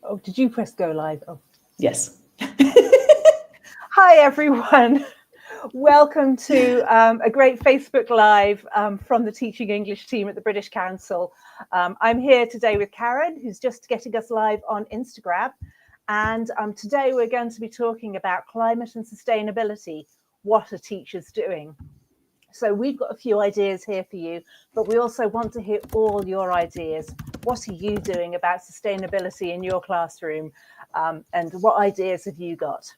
Oh, did you press go live? Oh. Yes. Hi, everyone. Welcome to a great Facebook Live from the Teaching English team at the British Council. I'm here today with Karen, who's just getting us live on Instagram. And today we're going to be talking about climate and sustainability. What are teachers doing? So we've got a few ideas here for you, but we also want to hear all your ideas. What are you doing about sustainability in your classroom? And what ideas have you got?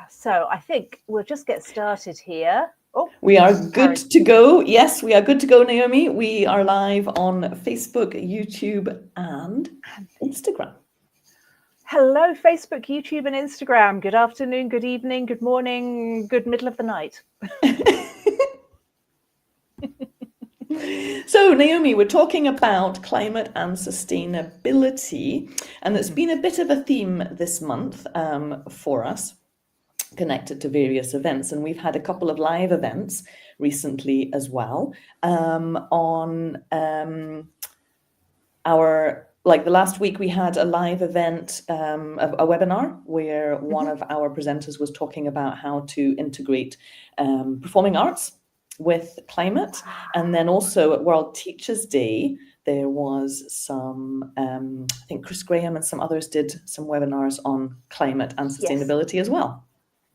So I think we'll just get started here. Oh, we are good to go. Yes, we are good to go, Naomi. We are live on Facebook, YouTube, and Instagram. Hello, Facebook, YouTube, and Instagram. Good afternoon, good evening, good morning, good middle of the night. So, Naomi, we're talking about climate and sustainability, and it's been a bit of a theme this month for us, connected to various events. And we've had a couple of live events recently as well on the last week we had a live event, a webinar where one of our presenters was talking about how to integrate performing arts with climate. And then also at World Teachers' Day, there was some, I think Chris Graham and some others did some webinars on climate and sustainability as well.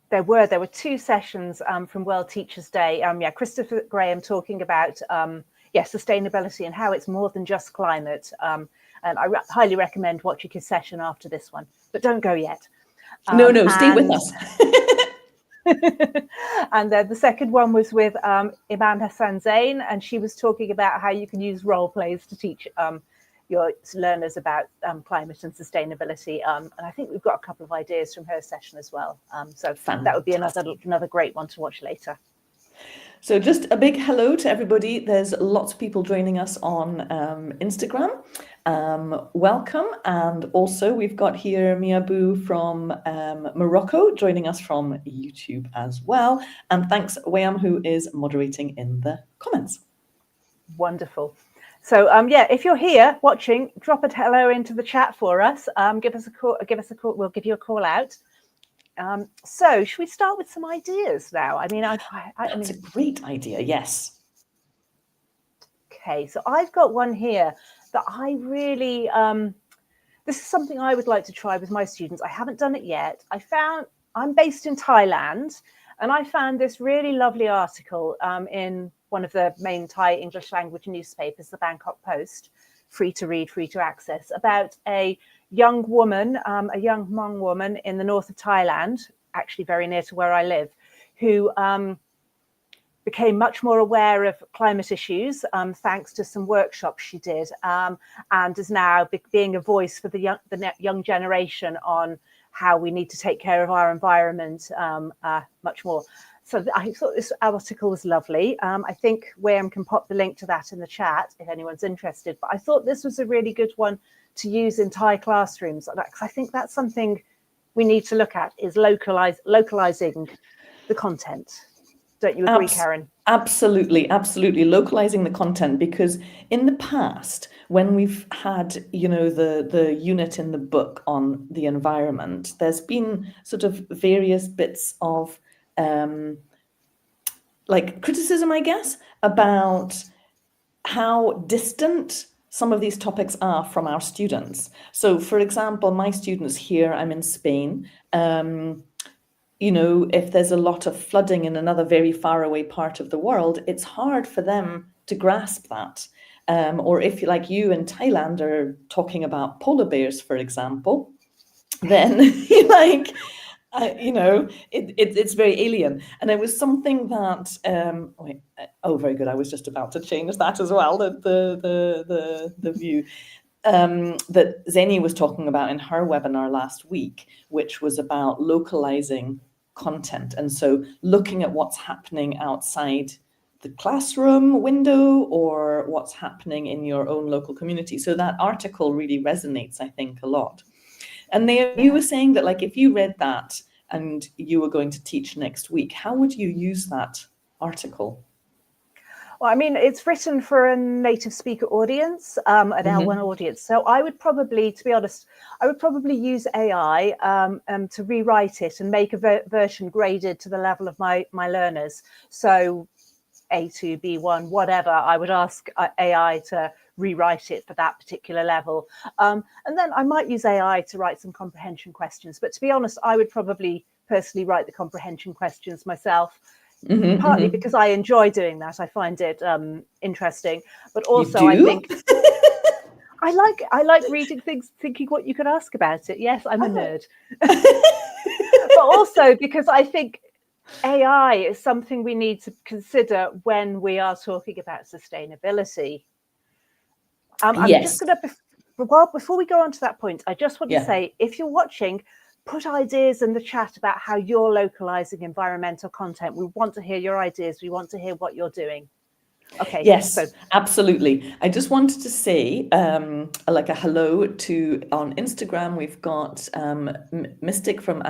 There were two sessions from World Teachers' Day. Christopher Graham talking about sustainability and how it's more than just climate. And I highly recommend watching his session after this one, but don't go yet. No, stay with us. And then the second one was with Iman Hassan Zain, and she was talking about how you can use role plays to teach your learners about climate and sustainability. And I think we've got a couple of ideas from her session as well. So Fantastic. That would be another great one to watch later. So just a big hello to everybody. There's lots of people joining us on Instagram. Welcome. And also we've got here Miabu from Morocco joining us from YouTube as well. And thanks, Wayam, who is moderating in the comments. Wonderful. So if you're here watching, drop a hello into the chat for us. Give us a call. We'll give you a call out. So should we start with some ideas now? I mean, that's a great idea. Yes. Okay, so I've got one here that I really, this is something I would like to try with my students. I haven't done it yet. I'm based in Thailand, and I found this really lovely article in one of the main Thai English language newspapers, the Bangkok Post, free to read, free to access, about a young woman, a young Hmong woman in the north of Thailand, actually very near to where I live, who became much more aware of climate issues thanks to some workshops she did, and is now being a voice for the young generation on how we need to take care of our environment much more. So I thought this article was lovely. I think Wayam can pop the link to that in the chat if anyone's interested. But I thought this was a really good one to use in Thai classrooms. I think that's something we need to look at, is localizing the content. Don't you agree, Karen? Absolutely. Localizing the content, because in the past, when we've had, the unit in the book on the environment, there's been sort of various bits of criticism, I guess, about how distant some of these topics are from our students. So, for example, my students here, I'm in Spain, if there's a lot of flooding in another very far away part of the world, it's hard for them to grasp that. Or if, like you in Thailand, are talking about polar bears, for example, then it's very alien. And it was something that very good. I was just about to change that as well. The view that Zeni was talking about in her webinar last week, which was about localizing content, and so looking at what's happening outside the classroom window or what's happening in your own local community. So that article really resonates, I think, a lot. And you were saying that, like, if you read that and you were going to teach next week, how would you use that article? Well, I mean, it's written for a native speaker audience, an L1 audience. So I would probably, to be honest, I would probably use AI to rewrite it and make a version graded to the level of my learners. So A2, B1, whatever, I would ask AI to rewrite it for that particular level. And then I might use AI to write some comprehension questions. But to be honest, I would probably personally write the comprehension questions myself. Partly because I enjoy doing that. I find it interesting, but also I think I like reading things, thinking what you could ask about it. Yes, I'm a nerd, but also because I think AI is something we need to consider when we are talking about sustainability. I'm just going to, before we go on to that point, I just want to say, if you're watching, put ideas in the chat about how you're localizing environmental content. We want to hear your ideas. We want to hear what you're doing. Okay. Yes, so absolutely. I just wanted to say like a hello to on Instagram. We've got Mystic from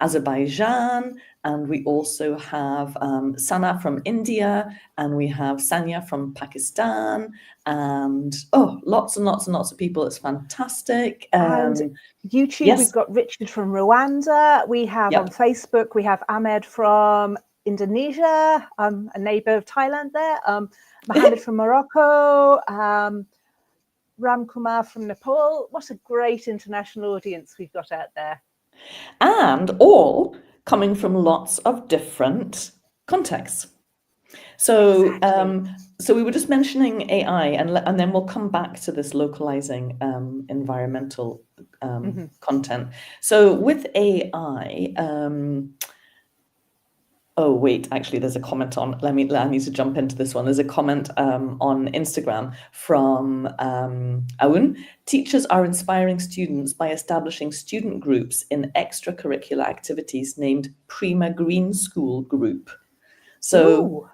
Azerbaijan, and we also have Sana from India, and we have Sanya from Pakistan, and lots and lots and lots of people. It's fantastic. And YouTube, we've got Richard from Rwanda. We have on Facebook, we have Ahmed from Indonesia, a neighbor of Thailand there, Mohammed from Morocco, Ram Kumar from Nepal. What a great international audience we've got out there. And all coming from lots of different contexts. So, so we were just mentioning AI, and then we'll come back to this localizing environmental content. So with AI, oh wait, actually, there's a comment on. I need to jump into this one. There's a comment on Instagram from Aun. Teachers are inspiring students by establishing student groups in extracurricular activities named Prima Green School Group. So,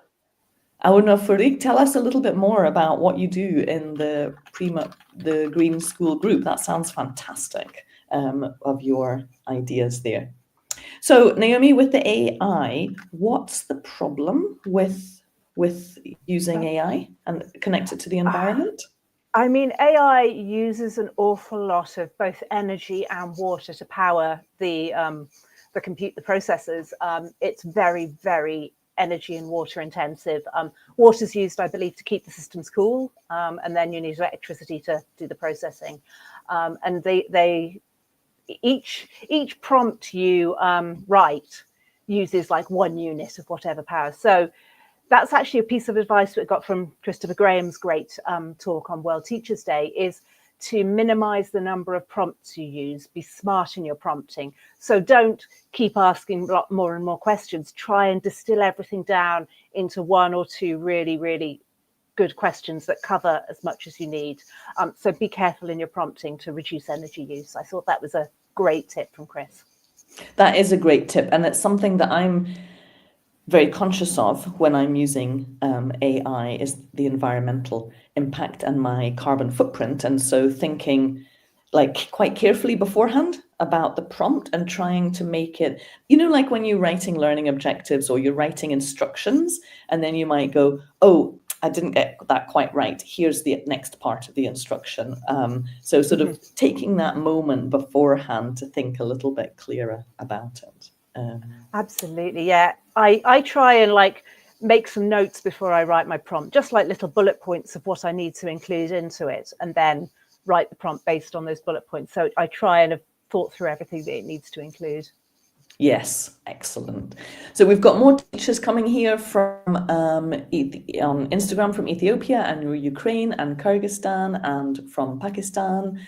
Auna Farik, tell us a little bit more about what you do in the Green School Group. That sounds fantastic, of your ideas there. So, Naomi, with the AI, what's the problem with using AI and connect it to the environment? I mean, AI uses an awful lot of both energy and water to power the processors. It's very, very energy and water intensive. Water's used, I believe, to keep the systems cool, and then you need electricity to do the processing. And each prompt you write uses like 1 unit of whatever power. So that's actually a piece of advice we got from Christopher Graham's great talk on World Teachers' Day, is to minimize the number of prompts you use. Be smart in your prompting. So don't keep asking more and more questions. Try and distill everything down into 1 or 2 really, really good questions that cover as much as you need. So be careful in your prompting to reduce energy use. I thought that was a great tip from Chris. That is a great tip. And it's something that I'm very conscious of when I'm using AI, is the environmental impact and my carbon footprint. And so thinking like quite carefully beforehand about the prompt and trying to make it, like when you're writing learning objectives or you're writing instructions, and then you might go, oh, I didn't get that quite right. Here's the next part of the instruction. So sort of taking that moment beforehand to think a little bit clearer about it. Absolutely, yeah. I try and make some notes before I write my prompt, just like little bullet points of what I need to include into it, and then write the prompt based on those bullet points. So I try and have thought through everything that it needs to include. Yes, excellent. So we've got more teachers coming here from on Instagram from Ethiopia and Ukraine and Kyrgyzstan and from Pakistan.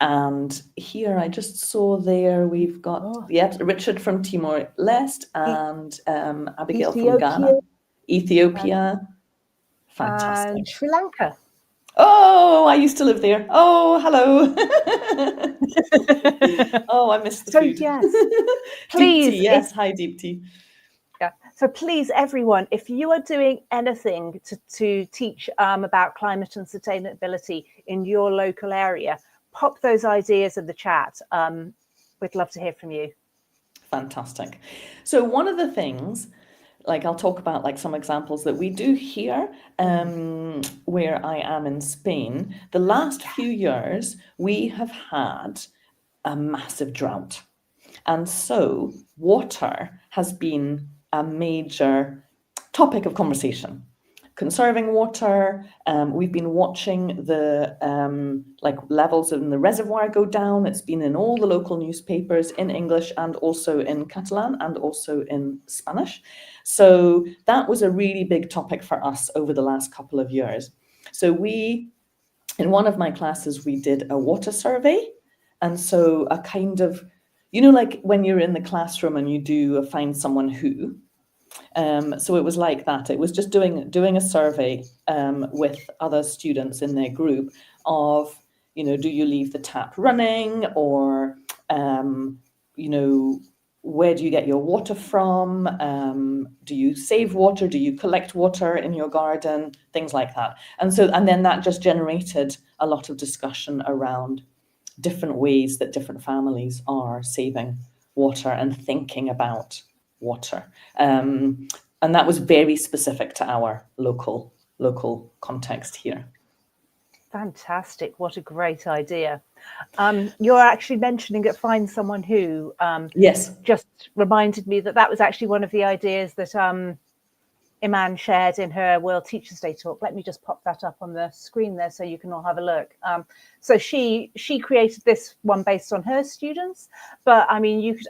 And here I just saw there we've got Richard from Timor-Leste and Abigail from Ghana, Ethiopia, fantastic, and Sri Lanka. Oh, I used to live there. Oh, hello. Oh, I missed the food. Yes, please. Deepti, yes, hi Deepti. Yeah. So please, everyone, if you are doing anything to teach about climate and sustainability in your local area, pop those ideas in the chat. We'd love to hear from you. Fantastic. So one of the things like I'll talk about like some examples that we do here, where I am in Spain. The last few years, we have had a massive drought. And so water has been a major topic of conversation. Conserving water. We've been watching the like levels in the reservoir go down. It's been in all the local newspapers in English and also in Catalan and also in Spanish. So that was a really big topic for us over the last couple of years. So in one of my classes, we did a water survey. And so a kind of, like when you're in the classroom and you do a find someone who, so it was like that. It was just doing a survey with other students in their group of, do you leave the tap running, or, where do you get your water from? Do you save water? Do you collect water in your garden? Things like that. And then that just generated a lot of discussion around different ways that different families are saving water and thinking about water. And that was very specific to our local context here. Fantastic. What a great idea. You're actually mentioning at Find Someone Who. Yes. Just reminded me that was actually one of the ideas that Iman shared in her World Teachers' Day talk. Let me just pop that up on the screen there so you can all have a look. So she created this one based on her students, but I mean, you could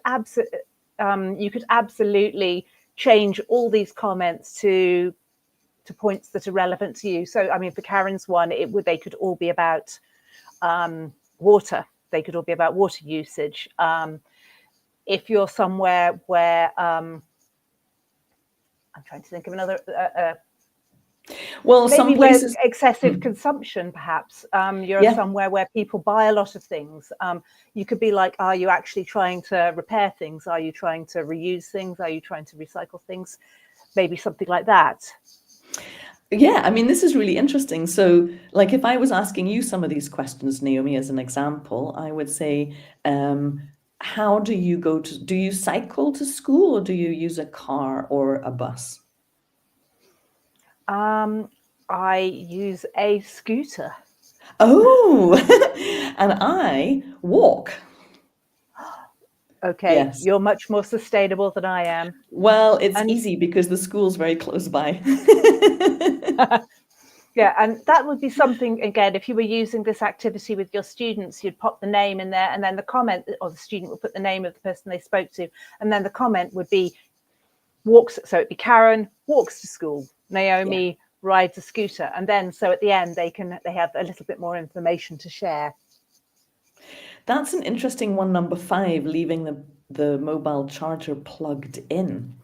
absolutely change all these comments to points that are relevant to you. So I mean, for Karen's one, they could all be about water. They could all be about water usage. If you're somewhere where I'm trying to think of another. Well, maybe some places excessive consumption, perhaps. You're somewhere where people buy a lot of things. You could be like, are you actually trying to repair things? Are you trying to reuse things? Are you trying to recycle things? Maybe something like that. Yeah, I mean, this is really interesting. So, like, if I was asking you some of these questions, Naomi, as an example, I would say, how do you cycle to school, or do you use a car or a bus? I use a scooter. Oh, and I walk. Okay, Yes. you're much more sustainable than I am. Well, it's easy because the school's very close by. Yeah, and that would be something, again, if you were using this activity with your students, you'd pop the name in there, and then the comment, or the student would put the name of the person they spoke to, and then the comment would be walks. So it'd be Karen walks to school, Naomi rides a scooter, and then so at the end they have a little bit more information to share. That's an interesting one, number 5, leaving the mobile charger plugged in.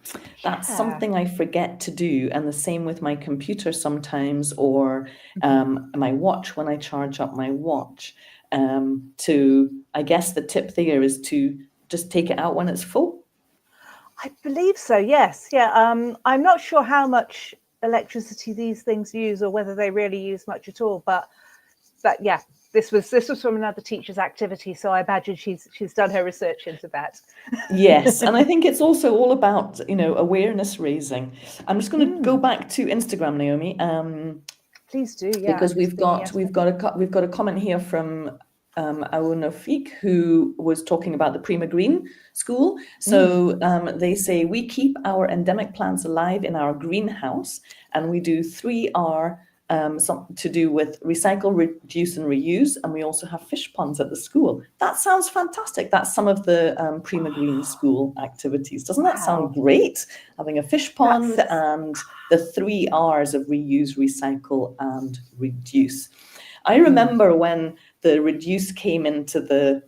That's something I forget to do, and the same with my computer sometimes, or my watch when I charge up my watch. I guess the tip there is to just take it out when it's full. I believe so, yes. Yeah, I'm not sure how much electricity these things use or whether they really use much at all, but yeah. This was from another teacher's activity, so I imagine she's done her research into that. Yes, and I think it's also all about awareness raising. I'm just going to go back to Instagram, Naomi. Please do, yeah. Because we've got a comment here from Aunofik, who was talking about the Prima Green School. So they say, we keep our endemic plants alive in our greenhouse, and we do 3R. Something to do with recycle, reduce, and reuse, and we also have fish ponds at the school. That sounds fantastic. That's some of the Prima Green School activities. Doesn't that sound great? Having a fish pond and the 3 R's of reuse, recycle, and reduce. I remember when the reduce came into the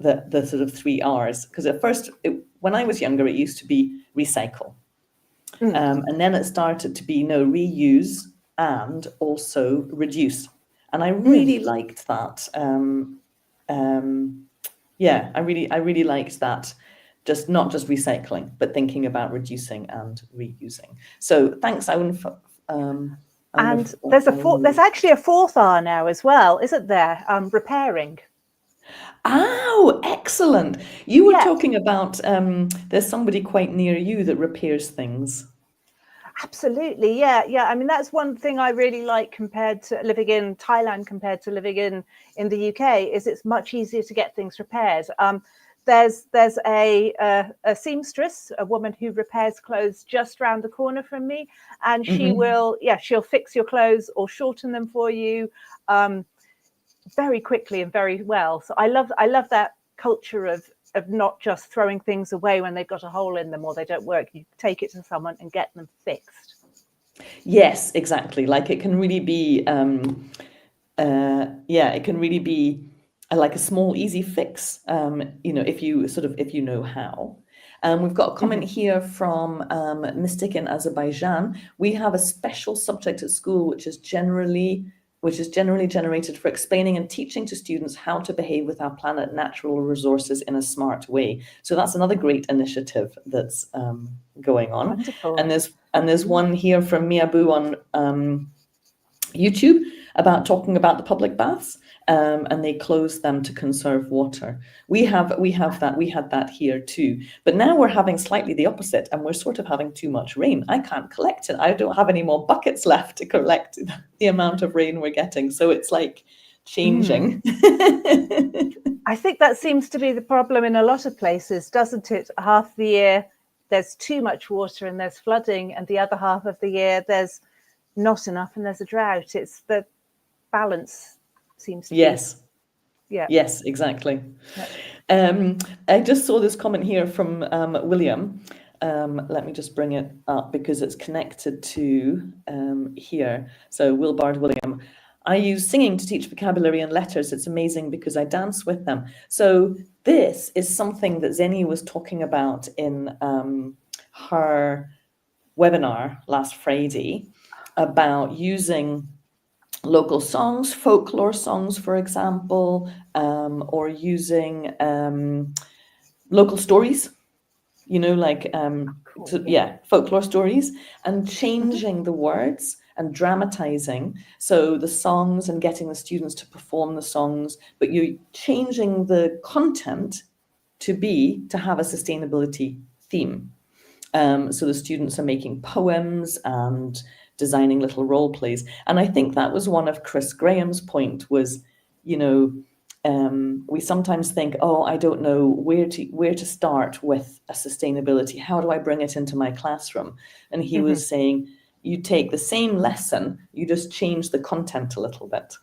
sort of 3 R's, because at first, when I was younger, it used to be recycle, and then it started to be reuse and also reduce, and I really liked that. I really liked that. Just not just recycling, but thinking about reducing and reusing. So thanks, Owen. And there's actually a 4th R now as well, isn't there? Repairing. Oh, excellent! You were talking about there's somebody quite near you that repairs things. Absolutely, yeah. I mean, that's one thing I really like compared to living in Thailand compared to living in the UK is it's much easier to get things repaired. There's a seamstress, a woman who repairs clothes just round the corner from me, and she'll fix your clothes or shorten them for you very quickly and very well. So I love that culture of not just throwing things away when they've got a hole in them or they don't work. You take it to someone and get them fixed. Yes, exactly. Like it can really be, it can really be like a small, easy fix. If you know how. We've got a comment here from Mystic in Azerbaijan. We have a special subject at school which is generally generated for explaining and teaching to students how to behave with our planet natural resources in a smart way. So that's another great initiative that's going on. Wonderful. And there's one here from Miabu on YouTube about talking about the public baths, and they close them to conserve water. We had that here too, but now we're having slightly the opposite, and we're sort of having too much rain. I can't collect it. I don't have any more buckets left to collect the amount of rain we're getting. So it's like changing. I think that seems to be the problem in a lot of places, doesn't it? Half the year there's too much water and there's flooding, and the other half of the year there's not enough and there's a drought. It's the balance seems to be. Yeah. Yes, exactly. Yeah. I just saw this comment here from William. Let me just bring it up because it's connected to here. So Wilbard William. I use singing to teach vocabulary and letters. It's amazing because I dance with them. So this is something that Zeni was talking about in her webinar last Friday about using local songs, folklore songs, for example, or using local stories, folklore stories, and changing the words and dramatizing. So the songs and getting the students to perform the songs, but you're changing the content to have a sustainability theme. So the students are making poems and designing little role plays. And I think that was one of Chris Graham's point was, we sometimes think, I don't know where to start with a sustainability. How do I bring it into my classroom? And he was saying, you take the same lesson, you just change the content a little bit.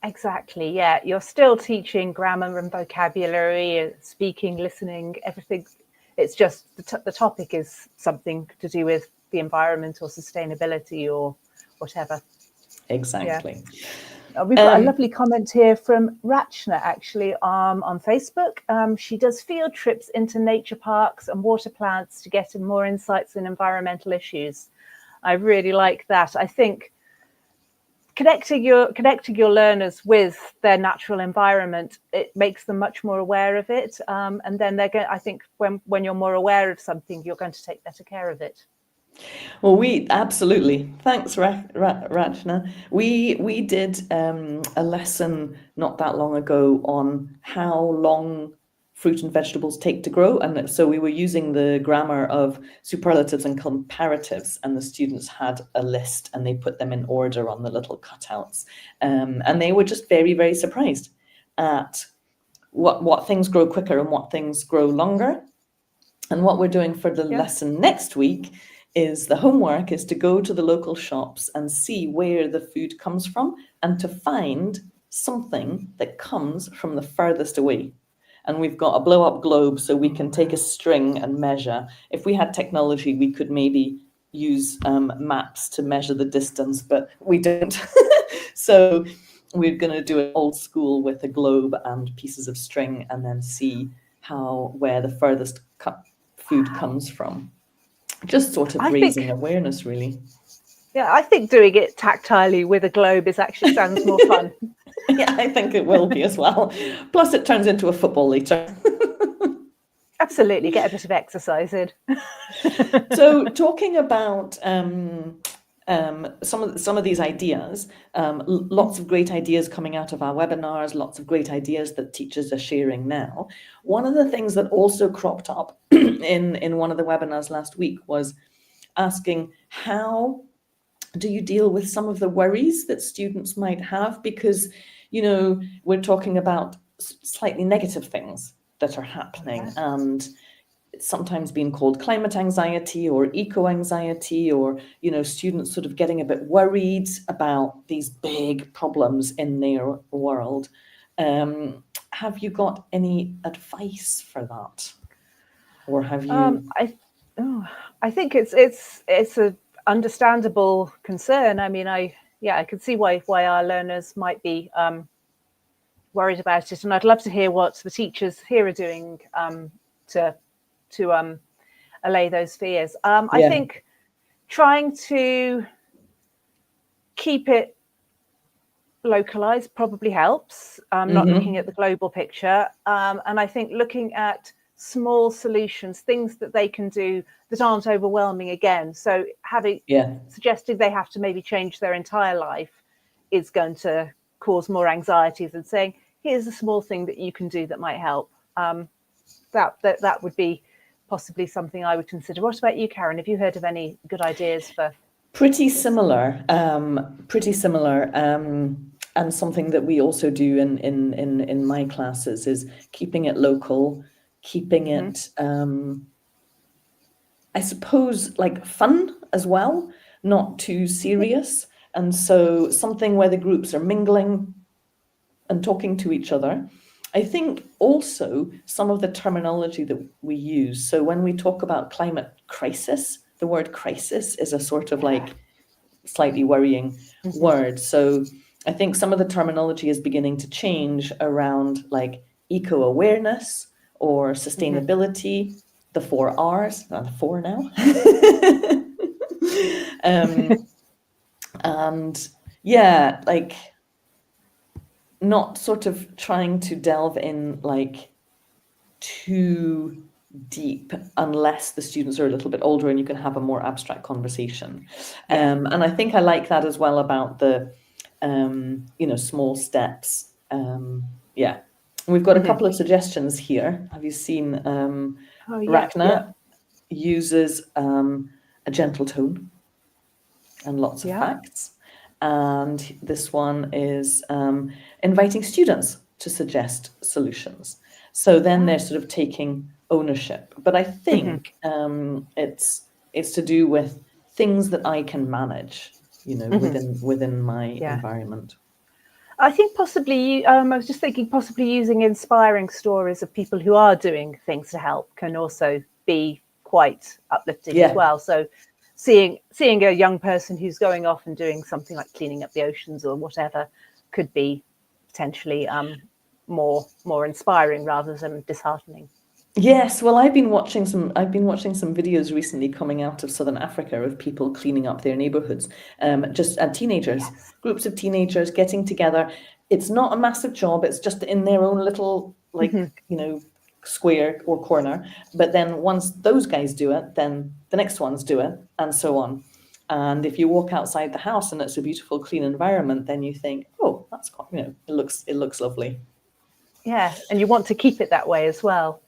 Exactly, yeah. You're still teaching grammar and vocabulary, speaking, listening, everything. It's just the topic is something to do with the environment or sustainability or whatever. Exactly. Yeah. We've got a lovely comment here from Rachna, actually, on Facebook. She does field trips into nature parks and water plants to get more insights on environmental issues. I really like that. I think connecting your learners with their natural environment, it makes them much more aware of it. And then I think when you're more aware of something, you're going to take better care of it. Well, we absolutely. Thanks, Rachna. We did a lesson not that long ago on how long fruit and vegetables take to grow. And so we were using the grammar of superlatives and comparatives, and the students had a list and they put them in order on the little cutouts. And they were just very, very surprised at what things grow quicker and what things grow longer. And what we're doing for the lesson next week is the homework is to go to the local shops and see where the food comes from and to find something that comes from the furthest away. And we've got a blow-up globe so we can take a string and measure. If we had technology, we could maybe use maps to measure the distance, but we don't. So we're going to do it old school with a globe and pieces of string and then see where the furthest food comes from. Just sort of raising awareness, really. Yeah, I think doing it tactilely with a globe sounds more fun. Yeah, I think it will be as well. Plus, it turns into a football later. Absolutely, get a bit of exercise in. So, talking about some of these ideas, lots of great ideas coming out of our webinars, lots of great ideas that teachers are sharing now. One of the things that also cropped up in one of the webinars last week was asking how do you deal with some of the worries that students might have? Because, you know, we're talking about slightly negative things that are happening, Yes. and it's sometimes been called climate anxiety or eco-anxiety, or, you know, students sort of getting a bit worried about these big problems in their world. Have you got any advice for that? Or have you... I think it's a understandable concern. I mean, I could see why our learners might be worried about it, and I'd love to hear what the teachers here are doing to allay those fears. I think trying to keep it localized probably helps, not looking at the global picture. And I think looking at small solutions, things that they can do that aren't overwhelming again. So suggesting they have to maybe change their entire life is going to cause more anxieties than saying, here's a small thing that you can do that might help. That would be possibly something I would consider. What about you, Karen? Have you heard of any good ideas for... Pretty similar, and something that we also do in my classes is keeping it local, keeping it, I suppose, like fun as well, not too serious. And so something where the groups are mingling and talking to each other. I think also some of the terminology that we use. So when we talk about climate crisis, the word crisis is a sort of like slightly worrying word. So I think some of the terminology is beginning to change around like eco-awareness or sustainability, the 4 R's, not 4 now. And yeah, like not sort of trying to delve in like too deep unless the students are a little bit older and you can have a more abstract conversation. And I think I like that as well about the you know, small steps. We've got a couple of suggestions here. Have you seen Rachna uses a gentle tone and lots of facts, and this one is inviting students to suggest solutions. So then they're sort of taking ownership. But I think it's to do with things that I can manage, you know, within my environment. I think possibly, I was just thinking possibly using inspiring stories of people who are doing things to help can also be quite uplifting as well. So seeing a young person who's going off and doing something like cleaning up the oceans or whatever could be potentially more inspiring rather than disheartening. Yes, well, I've been watching some videos recently coming out of Southern Africa of people cleaning up their neighborhoods, just teenagers, groups of teenagers getting together. It's not a massive job. It's just in their own little, like, you know, square or corner. But then once those guys do it, then the next ones do it, and so on. And if you walk outside the house and it's a beautiful, clean environment, then you think, oh, that's quite, you know, it looks lovely. Yeah, and you want to keep it that way as well.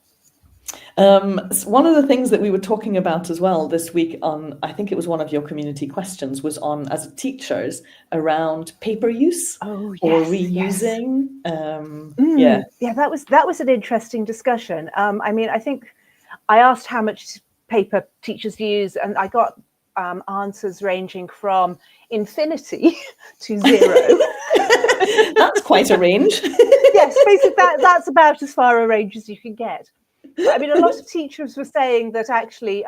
One of the things that we were talking about as well this week on, I think it was one of your community questions, was on, as teachers, around paper use or reusing. That was an interesting discussion. I mean, I think I asked how much paper teachers use, and I got answers ranging from infinity to 0. That's quite a range. Yes, basically that's about as far a range as you can get. But, I mean, a lot of teachers were saying that actually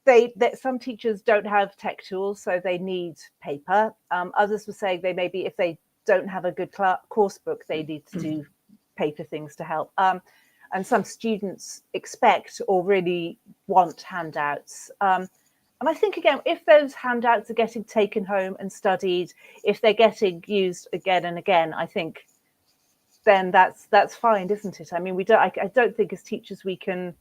that some teachers don't have tech tools, so they need paper. Others were saying they maybe, if they don't have a good course book, they need to do paper things to help. And some students expect or really want handouts. And I think, again, if those handouts are getting taken home and studied, if they're getting used again and again, I think then that's fine, isn't it? I mean, I don't think as teachers we can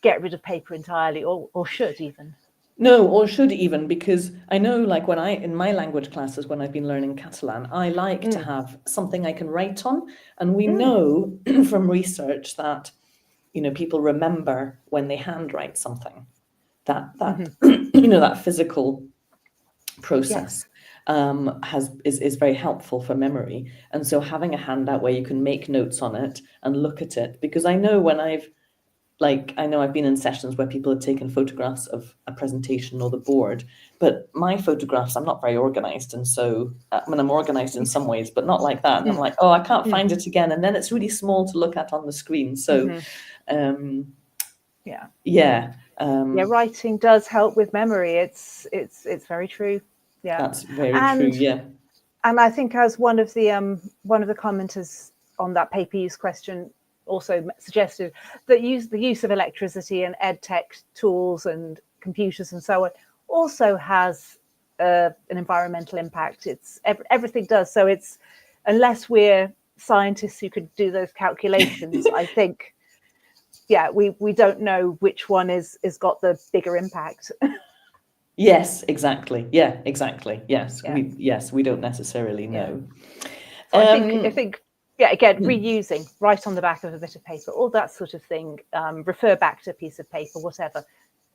get rid of paper entirely, or should even. No, or should even, because I know, like, in my language classes, when I've been learning Catalan, I like to have something I can write on. And we know from research that, you know, people remember when they handwrite something. that that physical process is very helpful for memory. And so having a handout where you can make notes on it and look at it, because I know when I've been in sessions where people have taken photographs of a presentation or the board, but my photographs, I'm not very organized. And so, I'm organized in some ways, but not like that. And I'm like, oh, I can't find it again. And then it's really small to look at on the screen. So, writing does help with memory. It's very true. Yeah, that's very true. Yeah. And I think, as one of the commenters on that paper use question also suggested, that the use of electricity and ed tech tools and computers and so on also has an environmental impact. It's everything does. So it's, unless we're scientists who could do those calculations, I think, we don't know which one is got the bigger impact. Yes, exactly. Yeah, exactly. Yes, we don't necessarily know. So I think again, reusing, write on the back of a bit of paper, all that sort of thing. Refer back to a piece of paper, whatever.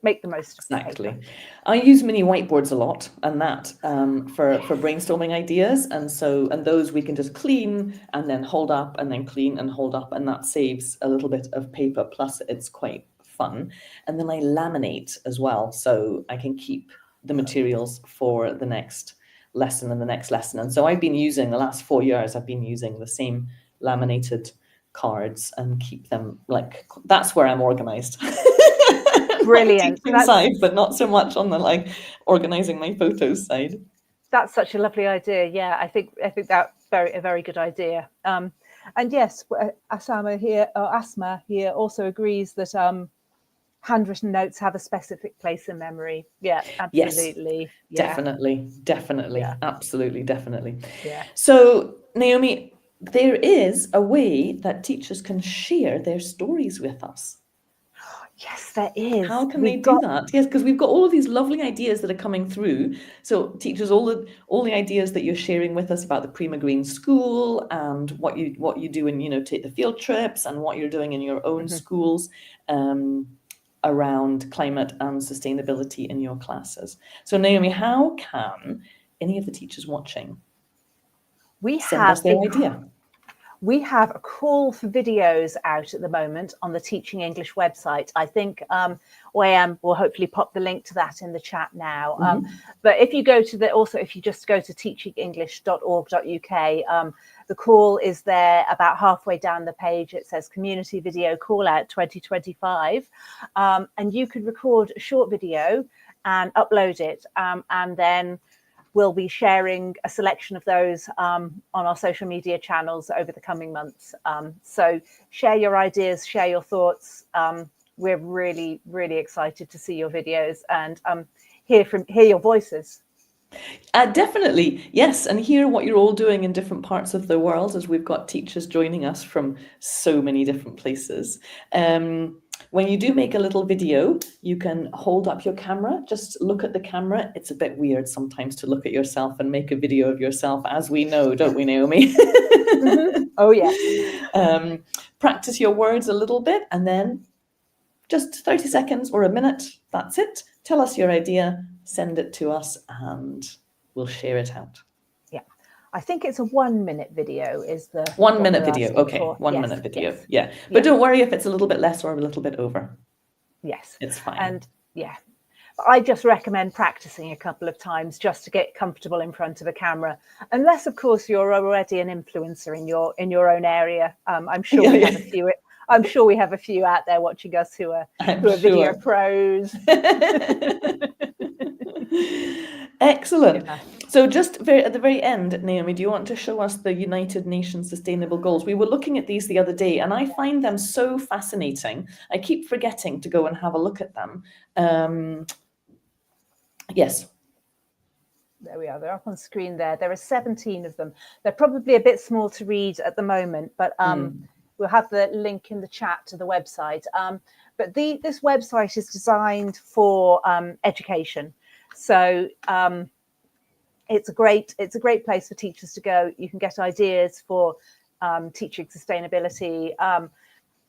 Make the most of exactly. I use mini whiteboards a lot, and that for brainstorming ideas, and those we can just clean and then hold up, and then clean and hold up, and that saves a little bit of paper. Plus, it's quite fun. And then I laminate as well, so I can keep the materials for the next lesson and the next lesson. And so I've been using, the last 4 years, I've been using the same laminated cards and keep them, like, that's where I'm organized. Brilliant. Side, but not so much on the organizing my photos side. That's such a lovely idea. Yeah, I think that's a very good idea. And yes, Asma here also agrees that handwritten notes have a specific place in memory. Yeah, absolutely. Yes, definitely. Yeah. Absolutely, definitely. Yeah. So, Naomi, there is a way that teachers can share their stories with us. Yes, there is. How can they do that? Yes, because we've got all of these lovely ideas that are coming through. So teachers, all the ideas that you're sharing with us about the Prima Green School and what you do and take the field trips and what you're doing in your own schools around climate and sustainability in your classes. So Naomi, how can any of the teachers watching send us their idea? We have a call for videos out at the moment on the Teaching English website. I think will hopefully pop the link to that in the chat now. But if you just go to teachingenglish.org.uk, the call is there about halfway down the page. It says Community Video Call Out 2025. And you could record a short video and upload it, and then we'll be sharing a selection of those on our social media channels over the coming months. So share your ideas, share your thoughts. We're really, really excited to see your videos and hear your voices. Definitely, yes, and hear what you're all doing in different parts of the world, as we've got teachers joining us from so many different places. When you do make a little video, you can hold up your camera, just look at the camera. It's a bit weird sometimes to look at yourself and make a video of yourself, as we know, don't we, Naomi? Oh, yeah. Practice your words a little bit, and then just 30 seconds or a minute, that's it. Tell us your idea, send it to us, and we'll share it out. Yeah. I think it's a 1 minute video is the 1 minute video. Okay, 1 minute video. Yes. Yeah. But don't worry if it's a little bit less or a little bit over. Yes. It's fine. And I just recommend practicing a couple of times just to get comfortable in front of a camera, unless of course you're already an influencer in your own area. I'm sure we have a few. I'm sure we have a few out there watching us who are video pros. Excellent. Yeah. So just at the very end, Naomi, do you want to show us the United Nations Sustainable Goals? We were looking at these the other day, and I find them so fascinating. I keep forgetting to go and have a look at them. Yes. There we are. They're up on screen there. There are 17 of them. They're probably a bit small to read at the moment, but we'll have the link in the chat to the website. But this website is designed for education. So it's a great place for teachers to go. You can get ideas for teaching sustainability,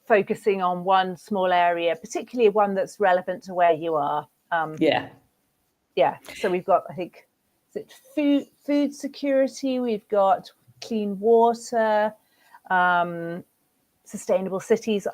focusing on one small area, particularly one that's relevant to where you are. Yeah. Yeah. So we've got, I think, is it food security? We've got clean water, sustainable cities.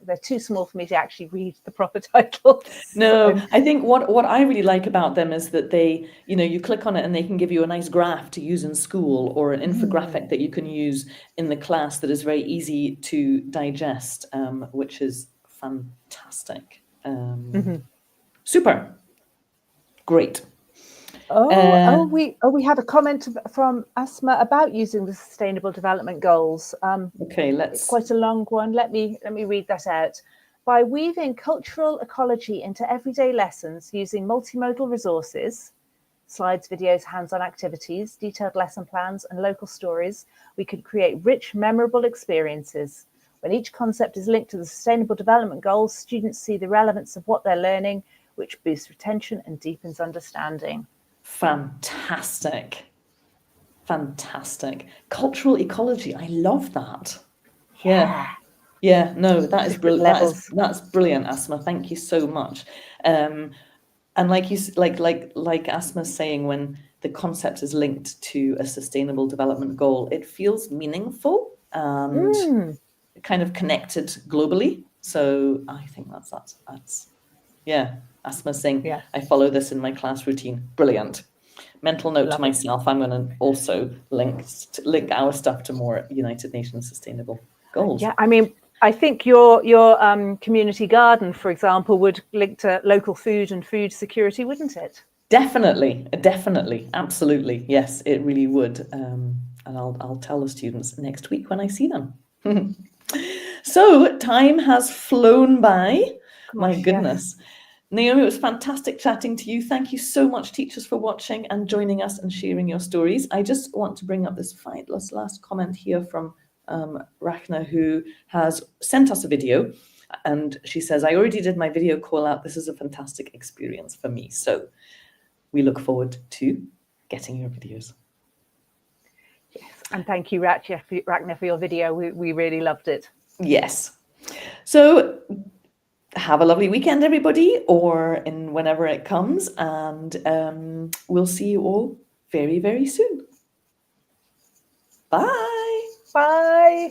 They're too small for me to actually read the proper titles. No, So. I think what I really like about them is that they, you click on it and they can give you a nice graph to use in school or an infographic that you can use in the class that is very easy to digest, which is fantastic. Super. Great. We had a comment from Asma about using the Sustainable Development Goals. Okay, it's quite a long one. Let me read that out. By weaving cultural ecology into everyday lessons using multimodal resources, slides, videos, hands-on activities, detailed lesson plans, and local stories, we can create rich, memorable experiences. When each concept is linked to the Sustainable Development Goals, students see the relevance of what they're learning, which boosts retention and deepens understanding. Fantastic. Cultural ecology. I love that. Yeah. No, that is brilliant. That's brilliant, Asma. Thank you so much. And like Asma's saying, when the concept is linked to a sustainable development goal, it feels meaningful and kind of connected globally. So I think that's Asma saying, I follow this in my class routine. Brilliant. Mental note to myself, I'm going to also link our stuff to more United Nations sustainable goals. Yeah, I mean, I think your community garden, for example, would link to local food and food security, wouldn't it? Definitely, absolutely. Yes, it really would. And I'll tell the students next week when I see them. So time has flown by. My goodness. Yes. Naomi, it was fantastic chatting to you. Thank you so much, teachers, for watching and joining us and sharing your stories. I just want to bring up this last comment here from Rachna, who has sent us a video. And she says, I already did my video call out. This is a fantastic experience for me. So we look forward to getting your videos. Yes, and thank you, Rachna, for your video. We really loved it. Yes. So have a lovely weekend, everybody, or whenever it comes, and we'll see you all very, very soon. Bye. Bye.